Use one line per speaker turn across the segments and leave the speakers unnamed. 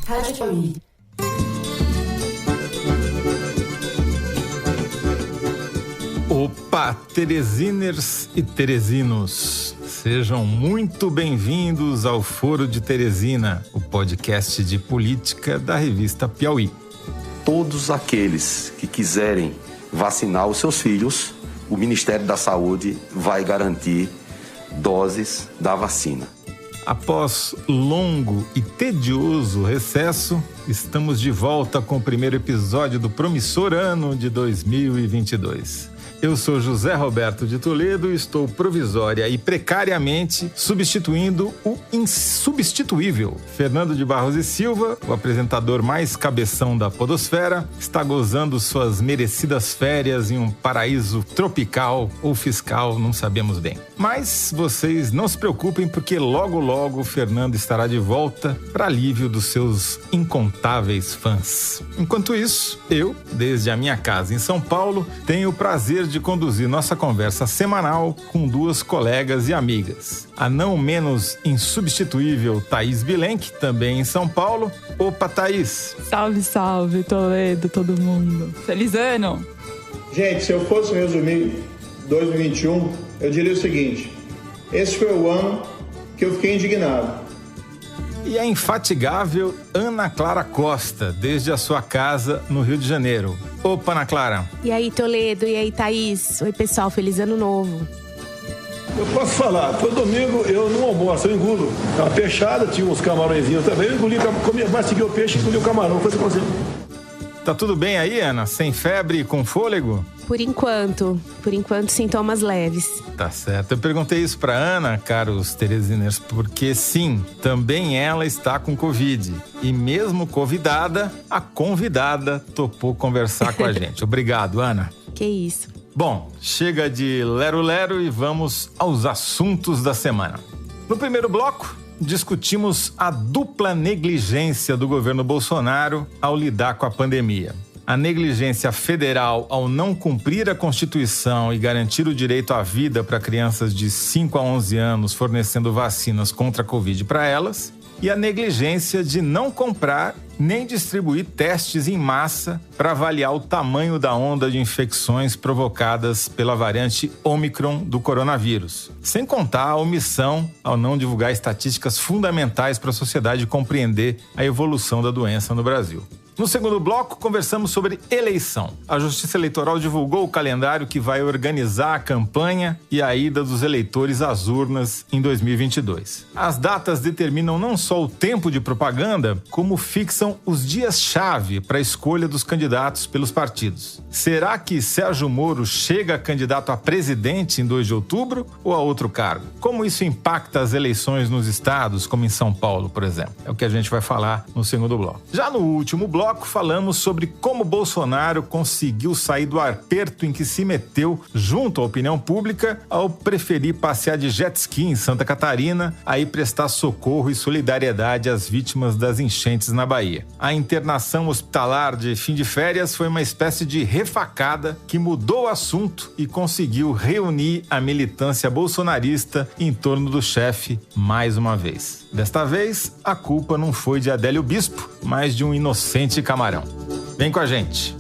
Rádio Piauí.
Opa, Teresiners e Teresinos, sejam muito bem-vindos ao Foro de Teresina, o podcast de política da revista Piauí.
Todos aqueles que quiserem vacinar os seus filhos, o Ministério da Saúde vai garantir doses da vacina.
Após longo e tedioso recesso, estamos de volta com o primeiro episódio do promissor ano de 2022. Eu sou José Roberto de Toledo e estou provisória e precariamente substituindo o insubstituível Fernando de Barros e Silva, o apresentador mais cabeção da podosfera, está gozando suas merecidas férias em um paraíso tropical ou fiscal, não sabemos bem. Mas vocês não se preocupem porque logo o Fernando estará de volta para alívio dos seus incontáveis fãs. Enquanto isso, eu, desde a minha casa em São Paulo, tenho o prazer de conduzir nossa conversa semanal com duas colegas e amigas. A não menos insubstituível Thaís Bilenque, também em São Paulo. Opa, Thaís!
Salve, salve, Toledo, todo mundo. Feliz ano!
Gente, se eu fosse resumir 2021, eu diria o seguinte: esse foi o ano que eu fiquei indignado.
E a infatigável Ana Clara Costa, desde a sua casa no Rio de Janeiro. Opa, Ana Clara.
E aí, Toledo, e aí, Thaís? Oi, pessoal, feliz ano novo.
Eu posso falar, todo domingo eu não almoço, eu engulo uma peixada, tinha uns camarõezinhos também, eu engoli, mastiguei o peixe e engoli o camarão, foi assim.
Tá tudo bem aí, Ana? Sem febre e com fôlego?
Por enquanto, sintomas leves.
Tá certo. Eu perguntei isso pra Ana, caros teresiners, porque sim, também ela está com Covid. E mesmo convidada, a convidada topou conversar com a gente. Obrigado, Ana.
Que isso.
Bom, chega de lero-lero e vamos aos assuntos da semana. No primeiro bloco, discutimos a dupla negligência do governo Bolsonaro ao lidar com a pandemia. A negligência federal ao não cumprir a Constituição e garantir o direito à vida para crianças de 5 a 11 anos, fornecendo vacinas contra a Covid para elas, e a negligência de não comprar nem distribuir testes em massa para avaliar o tamanho da onda de infecções provocadas pela variante Ômicron do coronavírus. Sem contar a omissão ao não divulgar estatísticas fundamentais para a sociedade compreender a evolução da doença no Brasil. No segundo bloco, conversamos sobre eleição. A Justiça Eleitoral divulgou o calendário que vai organizar a campanha e a ida dos eleitores às urnas em 2022. As datas determinam não só o tempo de propaganda, como fixam os dias-chave para a escolha dos candidatos pelos partidos. Será que Sérgio Moro chega candidato a presidente em 2 de outubro ou a outro cargo? Como isso impacta as eleições nos estados, como em São Paulo, por exemplo? É o que a gente vai falar no segundo bloco. Já no último bloco, falamos sobre como Bolsonaro conseguiu sair do aperto em que se meteu junto à opinião pública ao preferir passear de jet ski em Santa Catarina, aí prestar socorro e solidariedade às vítimas das enchentes na Bahia. A internação hospitalar de fim de férias foi uma espécie de refacada que mudou o assunto e conseguiu reunir a militância bolsonarista em torno do chefe mais uma vez. Desta vez, a culpa não foi de Adélio Bispo, mas de um inocente camarão. Vem com a gente!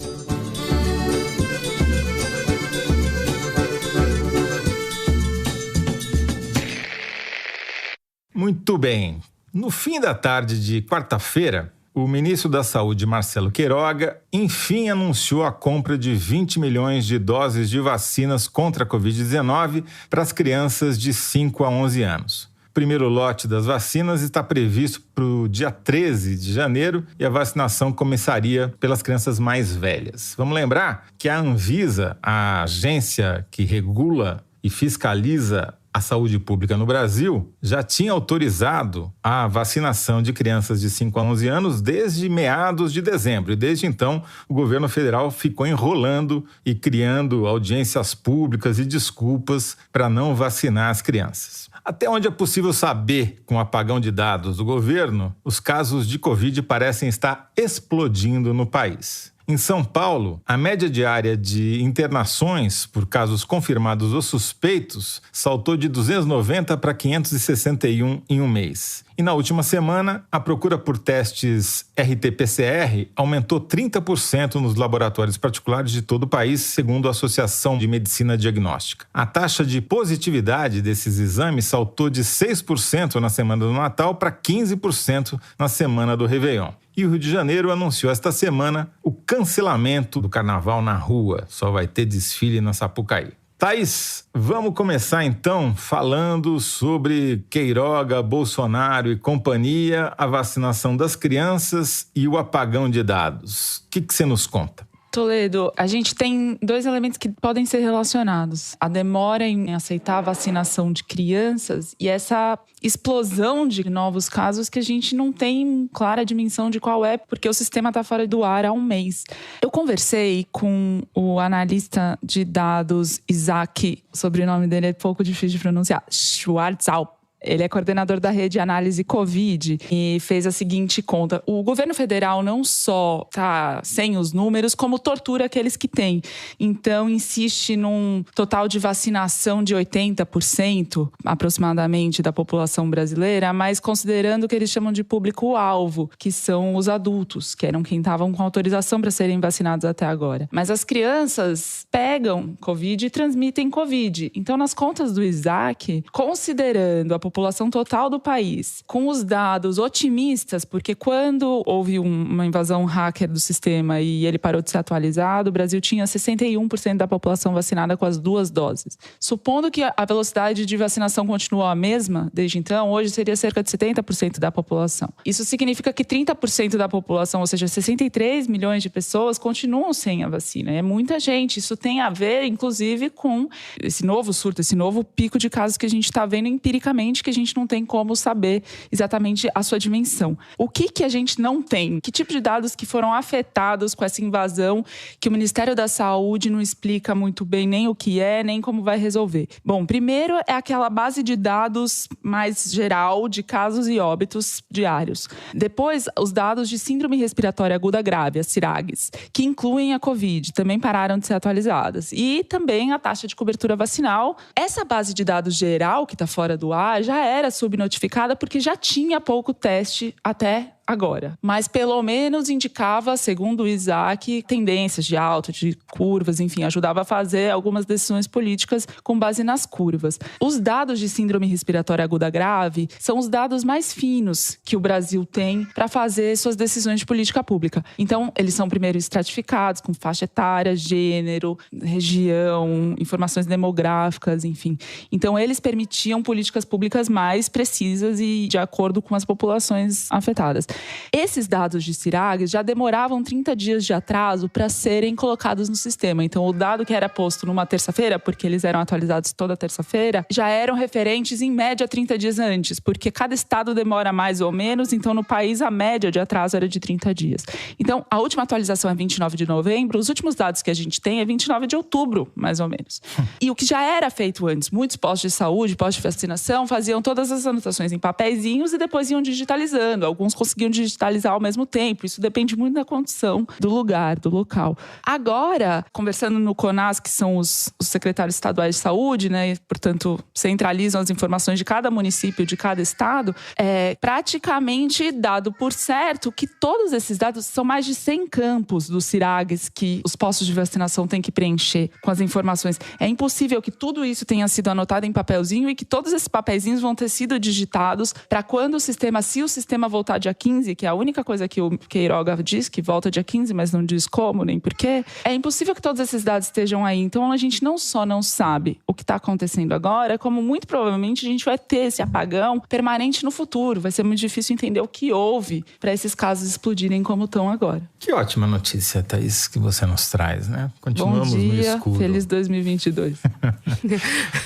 Muito bem. No fim da tarde de quarta-feira, o ministro da Saúde, Marcelo Queiroga, enfim anunciou a compra de 20 milhões de doses de vacinas contra a Covid-19 para as crianças de 5 a 11 anos. O primeiro lote das vacinas está previsto para o dia 13 de janeiro e a vacinação começaria pelas crianças mais velhas. Vamos lembrar que a Anvisa, a agência que regula e fiscaliza a saúde pública no Brasil, já tinha autorizado a vacinação de crianças de 5 a 11 anos desde meados de dezembro. E desde então, o governo federal ficou enrolando e criando audiências públicas e desculpas para não vacinar as crianças. Até onde é possível saber, com o apagão de dados do governo, os casos de Covid parecem estar explodindo no país. Em São Paulo, a média diária de internações por casos confirmados ou suspeitos saltou de 290 para 561 em um mês. E na última semana, a procura por testes RT-PCR aumentou 30% nos laboratórios particulares de todo o país, segundo a Associação de Medicina Diagnóstica. A taxa de positividade desses exames saltou de 6% na semana do Natal para 15% na semana do Réveillon. E o Rio de Janeiro anunciou esta semana o cancelamento do carnaval na rua. Só vai ter desfile na Sapucaí. Thaís, vamos começar então falando sobre Queiroga, Bolsonaro e companhia, a vacinação das crianças e o apagão de dados. O que você nos conta?
Toledo, a gente tem 2 elementos que podem ser relacionados. A demora em aceitar a vacinação de crianças e essa explosão de novos casos que a gente não tem clara dimensão de qual é, porque o sistema está fora do ar há um mês. Eu conversei com o analista de dados Isaac, o sobrenome dele é pouco difícil de pronunciar, Schwarzalp. Ele é coordenador da rede de análise Covid e fez a seguinte conta. O governo federal não só está sem os números, como tortura aqueles que têm. Então, insiste num total de vacinação de 80%, aproximadamente, da população brasileira, mas considerando o que eles chamam de público-alvo, que são os adultos, que eram quem estavam com autorização para serem vacinados até agora. Mas as crianças pegam Covid e transmitem Covid. Então, nas contas do Isaac, considerando a população total do país, com os dados otimistas, porque quando houve uma invasão hacker do sistema e ele parou de ser atualizado, o Brasil tinha 61% da população vacinada com as 2 doses. Supondo que a velocidade de vacinação continuou a mesma desde então, hoje seria cerca de 70% da população. Isso significa que 30% da população, ou seja, 63 milhões de pessoas, continuam sem a vacina. É muita gente. Isso tem a ver, inclusive, com esse novo surto, esse novo pico de casos que a gente está vendo empiricamente, que a gente não tem como saber exatamente a sua dimensão. O que a gente não tem? Que tipo de dados que foram afetados com essa invasão que o Ministério da Saúde não explica muito bem nem o que é, nem como vai resolver? Bom, primeiro é aquela base de dados mais geral de casos e óbitos diários. Depois, os dados de síndrome respiratória aguda grave, as CIRAGs, que incluem a Covid, também pararam de ser atualizadas. E também a taxa de cobertura vacinal. Essa base de dados geral, que está fora do ar, já era subnotificada porque já tinha pouco teste até agora. Mas pelo menos indicava, segundo o Isaac, tendências de alta, de curvas, enfim, ajudava a fazer algumas decisões políticas com base nas curvas. Os dados de síndrome respiratória aguda grave são os dados mais finos que o Brasil tem para fazer suas decisões de política pública. Então, eles são primeiro estratificados com faixa etária, gênero, região, informações demográficas, enfim. Então, eles permitiam políticas públicas mais precisas e de acordo com as populações afetadas. Esses dados de CIRAG já demoravam 30 dias de atraso para serem colocados no sistema. Então, o dado que era posto numa terça-feira, porque eles eram atualizados toda terça-feira, já eram referentes em média 30 dias antes, porque cada estado demora mais ou menos, então no país a média de atraso era de 30 dias. Então, a última atualização é 29 de novembro, os últimos dados que a gente tem é 29 de outubro, mais ou menos. E o que já era feito antes, muitos postos de saúde, postos de vacinação, faziam todas as anotações em papeizinhos e depois iam digitalizando. Alguns conseguiam digitalizar ao mesmo tempo. Isso depende muito da condição do lugar, do local. Agora, conversando no CONAS, que são os secretários estaduais de saúde, né, e, portanto, centralizam as informações de cada município, de cada estado, é praticamente dado por certo que todos esses dados são mais de 100 campos dos CIRAGs que os postos de vacinação têm que preencher com as informações. É impossível que tudo isso tenha sido anotado em papelzinho e que todos esses papeizinhos vão ter sido digitados para quando o sistema, se o sistema voltar dia 15, que é a única coisa que o Queiroga diz, que volta dia 15, mas não diz como nem porquê, é impossível que todos esses dados estejam aí. Então, a gente não só não sabe o que está acontecendo agora, como muito provavelmente a gente vai ter esse apagão permanente no futuro. Vai ser muito difícil entender o que houve para esses casos explodirem como estão agora.
Que ótima notícia, Thaís, que você nos traz, né? Continuamos
Bom dia,
no escuro.
Feliz 2022.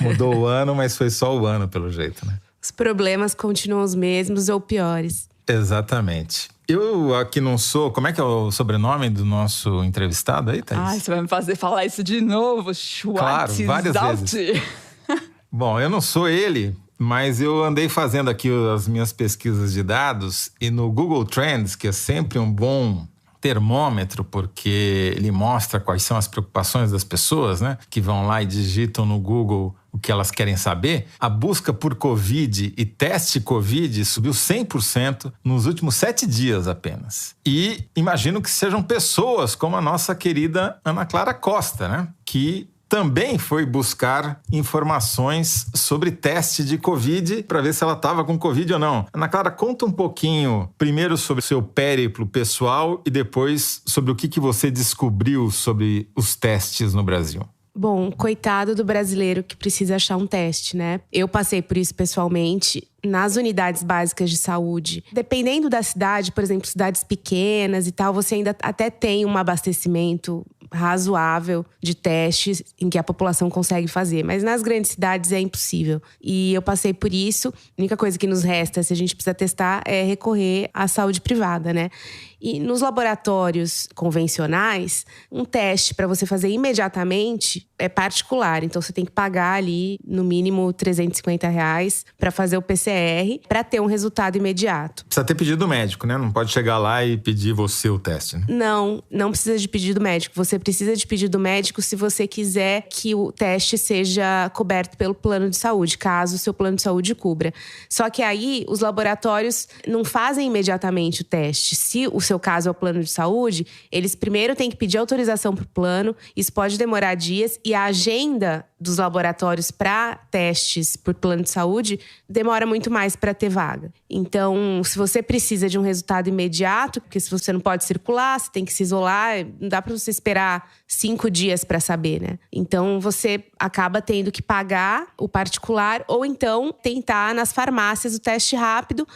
Mudou o ano, mas foi só o ano, pelo jeito, né?
Os problemas continuam os mesmos ou piores.
Exatamente. Eu aqui não sou... Como é que é o sobrenome do nosso entrevistado aí, Thaís?
Ai, você vai me fazer falar isso de novo.
Claro, várias vezes. Bom, eu não sou ele, mas eu andei fazendo aqui as minhas pesquisas de dados e no Google Trends, que é sempre um bom termômetro, porque ele mostra quais são as preocupações das pessoas, né? Que vão lá e digitam no Google o que elas querem saber. A busca por Covid e teste Covid subiu 100% nos últimos 7 dias apenas. E imagino que sejam pessoas como a nossa querida Ana Clara Costa, né? Que também foi buscar informações sobre teste de Covid para ver se ela estava com Covid ou não. Ana Clara, conta um pouquinho, primeiro sobre o seu périplo pessoal e depois sobre o que você descobriu sobre os testes no Brasil.
Bom, coitado do brasileiro que precisa achar um teste, né? Eu passei por isso pessoalmente nas unidades básicas de saúde. Dependendo da cidade, por exemplo, cidades pequenas e tal, você ainda até tem um abastecimento razoável de testes em que a população consegue fazer. Mas nas grandes cidades é impossível. E eu passei por isso. A única coisa que nos resta, se a gente precisa testar, é recorrer à saúde privada, né? E nos laboratórios convencionais, um teste para você fazer imediatamente é particular. Então, você tem que pagar ali, no mínimo, R$350 para fazer o PCR, para ter um resultado imediato.
Precisa ter pedido médico, né? Não pode chegar lá e pedir você o teste, né?
Não precisa de pedido médico. Você precisa de pedido médico se você quiser que o teste seja coberto pelo plano de saúde, caso o seu plano de saúde cubra. Só que aí, os laboratórios não fazem imediatamente o teste. Se o seu caso é o plano de saúde, eles primeiro têm que pedir autorização para o plano. Isso pode demorar dias. E a agenda dos laboratórios para testes por plano de saúde demora muito mais para ter vaga. Então, se você precisa de um resultado imediato, porque se você não pode circular, você tem que se isolar, não dá para você esperar 5 dias para saber, né? Então, você acaba tendo que pagar o particular ou então tentar nas farmácias o teste rápido,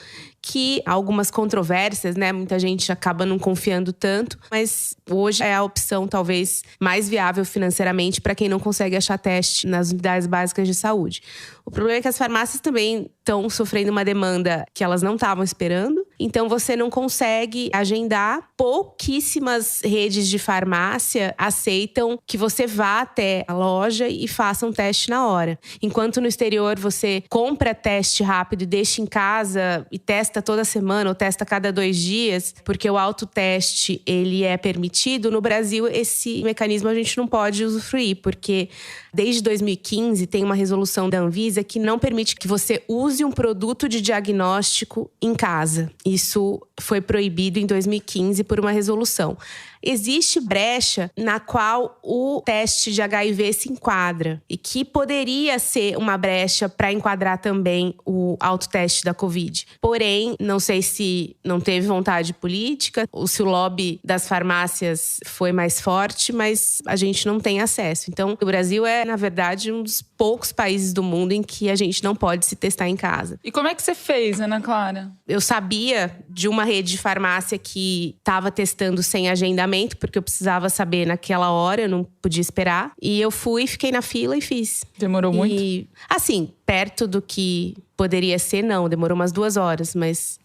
que há algumas controvérsias, né? Muita gente acaba não confiando tanto, mas hoje é a opção talvez mais viável financeiramente para quem não consegue achar teste nas unidades básicas de saúde. O problema é que as farmácias também estão sofrendo uma demanda que elas não estavam esperando. Então, você não consegue agendar. Pouquíssimas redes de farmácia aceitam que você vá até a loja e faça um teste na hora. Enquanto no exterior você compra teste rápido e deixa em casa e testa toda semana ou testa a cada 2 dias, porque o autoteste ele é permitido, no Brasil esse mecanismo a gente não pode usufruir, porque desde 2015 tem uma resolução da Anvisa que não permite que você use um produto de diagnóstico em casa. Isso foi proibido em 2015 por uma resolução. Existe brecha na qual o teste de HIV se enquadra e que poderia ser uma brecha para enquadrar também o autoteste da Covid. Porém, não sei se não teve vontade política ou se o lobby das farmácias foi mais forte, mas a gente não tem acesso. Então, o Brasil é, na verdade, um dos poucos países do mundo em que a gente não pode se testar em casa.
E como é que você fez, Ana Clara?
Eu sabia de uma rede de farmácia que estava testando sem agendamento, porque eu precisava saber naquela hora, eu não podia esperar. E eu fui, fiquei na fila e fiz.
Demorou muito?
Assim, perto do que poderia ser, não. Demorou umas 2 horas, mas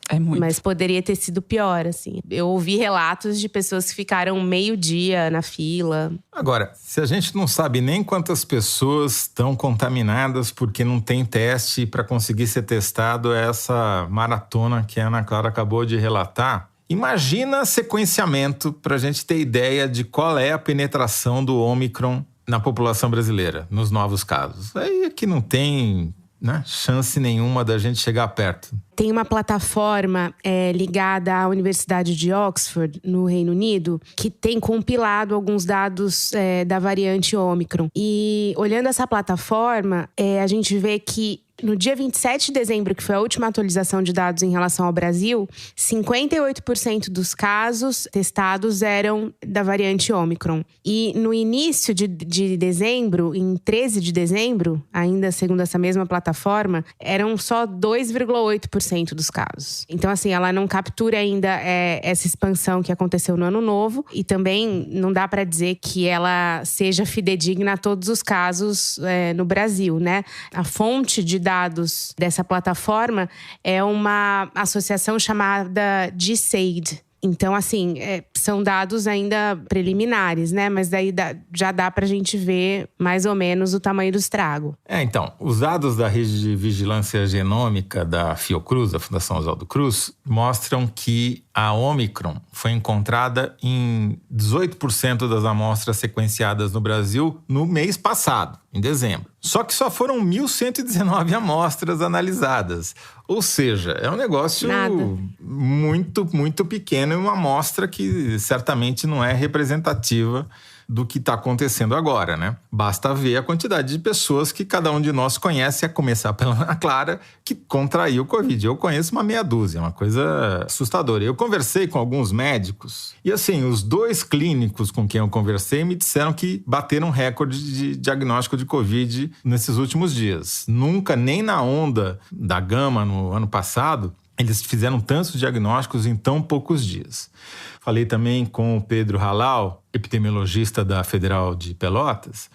poderia ter sido pior, assim. Eu ouvi relatos de pessoas que ficaram meio-dia na fila.
Agora, se a gente não sabe nem quantas pessoas estão contaminadas porque não tem teste para conseguir ser testado, é essa maratona que a Ana Clara acabou de relatar. Imagina sequenciamento para a gente ter ideia de qual é a penetração do Ômicron na população brasileira, nos novos casos. Aí é que não tem, né, chance nenhuma da gente chegar perto.
Tem uma plataforma ligada à Universidade de Oxford, no Reino Unido, que tem compilado alguns dados da variante Ômicron. E olhando essa plataforma, a gente vê que no dia 27 de dezembro, que foi a última atualização de dados em relação ao Brasil, 58% dos casos testados eram da variante Ômicron. E no início de dezembro, em 13 de dezembro, ainda segundo essa mesma plataforma, eram só 2,8% dos casos. Então, assim, ela não captura ainda essa expansão que aconteceu no Ano Novo. E também não dá para dizer que ela seja fidedigna a todos os casos no Brasil, né? A fonte de dados dessa plataforma é uma associação chamada GSAID. Então, assim, são dados ainda preliminares, né? Mas daí já dá pra gente ver mais ou menos o tamanho do estrago.
Então, os dados da rede de vigilância genômica da Fiocruz, da Fundação Oswaldo Cruz, mostram que a Ômicron foi encontrada em 18% das amostras sequenciadas no Brasil no mês passado, em dezembro. Só que só foram 1.119 amostras analisadas. Ou seja, é um negócio muito, muito pequeno e uma amostra que certamente não é representativa do que está acontecendo agora, né? Basta ver a quantidade de pessoas que cada um de nós conhece, a começar pela Ana Clara, que contraiu o Covid. Eu conheço uma meia dúzia, uma coisa assustadora. Eu conversei com alguns médicos e, assim, os 2 clínicos com quem eu conversei me disseram que bateram recorde de diagnóstico de Covid nesses últimos dias. Nunca, nem na onda da Gama no ano passado, eles fizeram tantos diagnósticos em tão poucos dias. Falei também com o Pedro Halal, epidemiologista da Federal de Pelotas.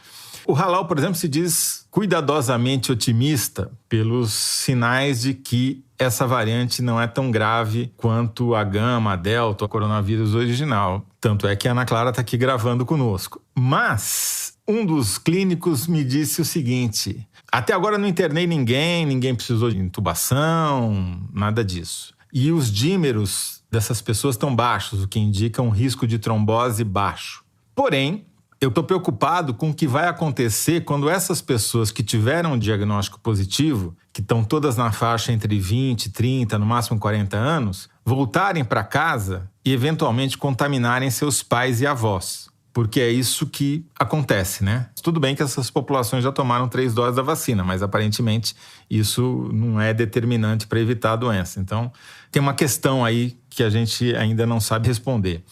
O Halal, por exemplo, se diz cuidadosamente otimista pelos sinais de que essa variante não é tão grave quanto a Gama, a Delta, o coronavírus original. Tanto é que a Ana Clara está aqui gravando conosco. Mas um dos clínicos me disse o seguinte: até agora não internei ninguém precisou de intubação, nada disso. E os dímeros dessas pessoas estão baixos, o que indica um risco de trombose baixo. Porém, eu estou preocupado com o que vai acontecer quando essas pessoas que tiveram um diagnóstico positivo, que estão todas na faixa entre 20, 30, no máximo 40 anos, voltarem para casa e eventualmente contaminarem seus pais e avós. Porque é isso que acontece, né? Tudo bem que essas populações já tomaram 3 doses da vacina, mas aparentemente isso não é determinante para evitar a doença. Então, tem uma questão aí que a gente ainda não sabe responder.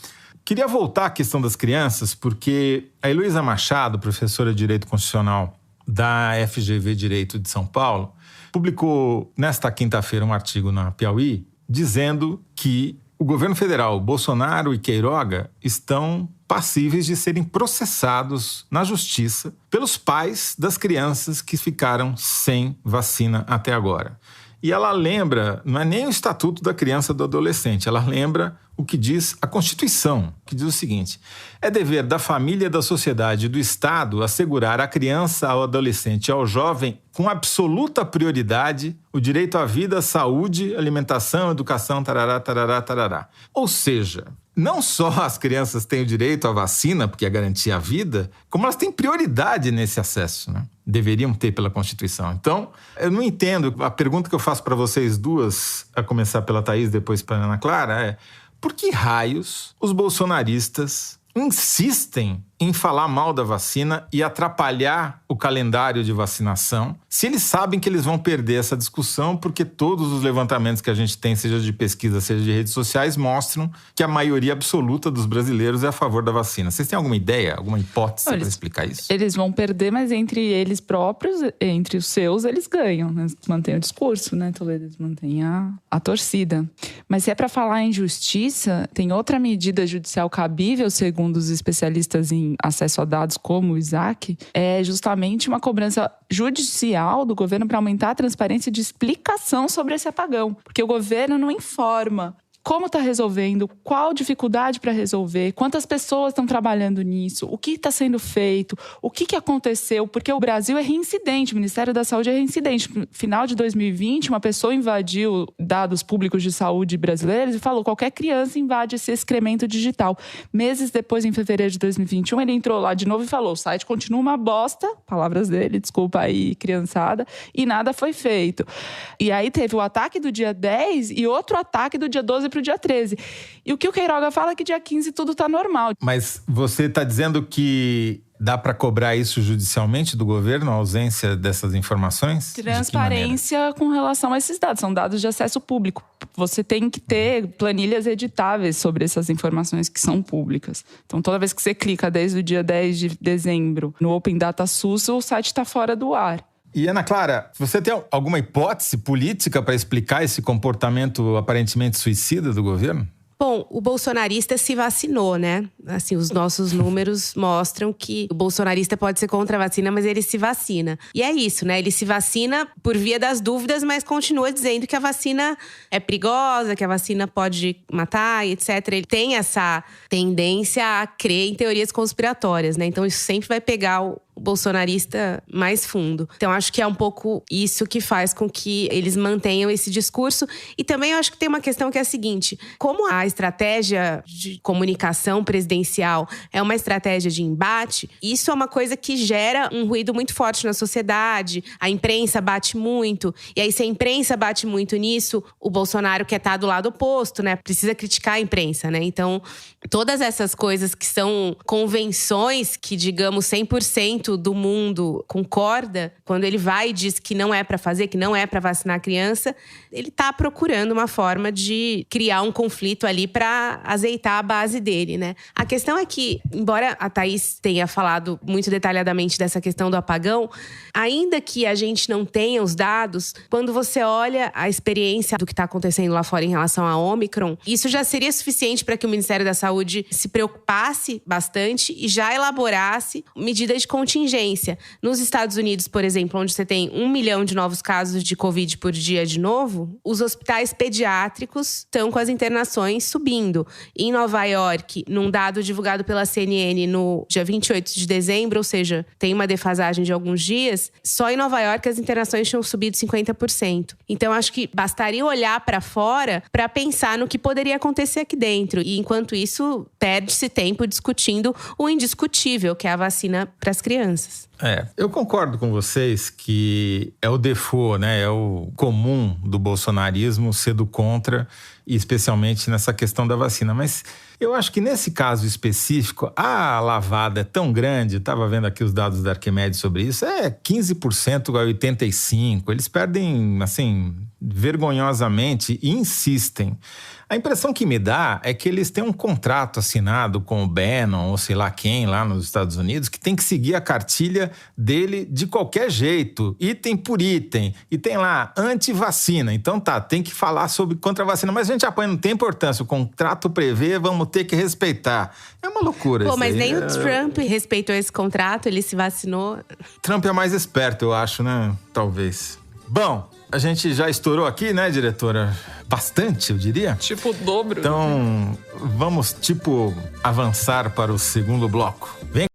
Queria voltar à questão das crianças, porque a Heloísa Machado, professora de Direito Constitucional da FGV Direito de São Paulo, publicou nesta quinta-feira um artigo na Piauí dizendo que o governo federal, Bolsonaro e Queiroga, estão passíveis de serem processados na justiça pelos pais das crianças que ficaram sem vacina até agora. E ela lembra, não é nem o Estatuto da Criança e do Adolescente, ela lembra o que diz a Constituição, que diz o seguinte: é dever da família, da sociedade e do Estado assegurar à criança, ao adolescente e ao jovem, com absoluta prioridade, o direito à vida, à saúde, alimentação, educação, tarará, tarará, tarará. Ou seja, não só as crianças têm o direito à vacina, porque é garantir a vida, como elas têm prioridade nesse acesso, né? Deveriam ter pela Constituição. Então, eu não entendo. A pergunta que eu faço para vocês duas, a começar pela Thaís, depois para a Ana Clara, é: por que raios os bolsonaristas insistem em falar mal da vacina e atrapalhar o calendário de vacinação, se eles sabem que eles vão perder essa discussão, porque todos os levantamentos que a gente tem, seja de pesquisa, seja de redes sociais, mostram que a maioria absoluta dos brasileiros é a favor da vacina. Vocês têm alguma ideia, alguma hipótese para explicar isso?
Eles vão perder, mas entre eles próprios, entre os seus, eles ganham. Eles mantêm o discurso, né, Toledo? Eles mantêm a torcida. Mas se é para falar em justiça, tem outra medida judicial cabível, segundo os especialistas em acesso a dados como o Isaac, é justamente uma cobrança judicial do governo para aumentar a transparência de explicação sobre esse apagão. Porque o governo não informa como está resolvendo, qual dificuldade para resolver, quantas pessoas estão trabalhando nisso, o que está sendo feito, o que aconteceu, porque o Brasil é reincidente, o Ministério da Saúde é reincidente. No final de 2020, uma pessoa invadiu dados públicos de saúde brasileiros e falou: qualquer criança invade esse excremento digital. Meses depois, em fevereiro de 2021, ele entrou lá de novo e falou: o site continua uma bosta, palavras dele, desculpa aí, criançada, e nada foi feito. E aí teve o ataque do dia 10 e outro ataque do dia 12 para o dia 13. E o que o Queiroga fala é que dia 15 tudo está normal.
Mas você está dizendo que dá para cobrar isso judicialmente do governo, a ausência dessas informações?
Transparência com relação a esses dados. São dados de acesso público. Você tem que ter planilhas editáveis sobre essas informações que são públicas. Então, toda vez que você clica desde o dia 10 de dezembro no Open Data SUS, o site está fora do ar.
E, Ana Clara, você tem alguma hipótese política para explicar esse comportamento aparentemente suicida do governo?
Bom, o bolsonarista se vacinou, né? Assim, os nossos números mostram que o bolsonarista pode ser contra a vacina, mas ele se vacina. E é isso, né? Ele se vacina por via das dúvidas, mas continua dizendo que a vacina é perigosa, que a vacina pode matar, etc. Ele tem essa tendência a crer em teorias conspiratórias, né? Então, isso sempre vai pegar bolsonarista mais fundo. Então, acho que é um pouco isso que faz com que eles mantenham esse discurso. E também eu acho que tem uma questão que é a seguinte: como a estratégia de comunicação presidencial é uma estratégia de embate, isso é uma coisa que gera um ruído muito forte na sociedade. A imprensa bate muito. E aí, se a imprensa bate muito nisso, o Bolsonaro quer estar do lado oposto, né? Precisa criticar a imprensa, né? Então, todas essas coisas que são convenções que, digamos, 100% do mundo concorda, quando ele vai e diz que não é para fazer, que não é para vacinar a criança, ele tá procurando uma forma de criar um conflito ali para azeitar a base dele, né? A questão é que, embora a Thaís tenha falado muito detalhadamente dessa questão do apagão, ainda que a gente não tenha os dados, quando você olha a experiência do que está acontecendo lá fora em relação à Ômicron, isso já seria suficiente para que o Ministério da Saúde se preocupasse bastante e já elaborasse medidas de contingência. Nos Estados Unidos, por exemplo, onde você tem 1 milhão de novos casos de Covid por dia de novo, os hospitais pediátricos estão com as internações subindo. Em Nova York, num dado divulgado pela CNN no dia 28 de dezembro, ou seja, tem uma defasagem de alguns dias, só em Nova York as internações tinham subido 50%. Então, acho que bastaria olhar para fora para pensar no que poderia acontecer aqui dentro. E, enquanto isso, perde-se tempo discutindo o indiscutível, que é a vacina para as crianças.
Eu concordo com vocês que é o default, né? É o comum do bolsonarismo ser do contra, e especialmente nessa questão da vacina. Mas eu acho que nesse caso específico, a lavada é tão grande, estava vendo aqui os dados da Arquimedes sobre isso, 15% a 85%. Eles perdem, assim, vergonhosamente e insistem. A impressão que me dá é que eles têm um contrato assinado com o Bannon, ou sei lá quem, lá nos Estados Unidos, que tem que seguir a cartilha dele de qualquer jeito, item por item. E tem lá, anti-vacina. Então tem que falar sobre contra-vacina. Mas a gente apanha, não tem importância. O contrato prevê, vamos ter que respeitar. É uma loucura isso.
Mas nem o Trump respeitou esse contrato, ele se vacinou.
Trump é mais esperto, eu acho, né? Talvez. Bom, a gente já estourou aqui, né, diretora? Bastante, eu diria.
Tipo o dobro.
Então, vamos, avançar para o segundo bloco. Vem.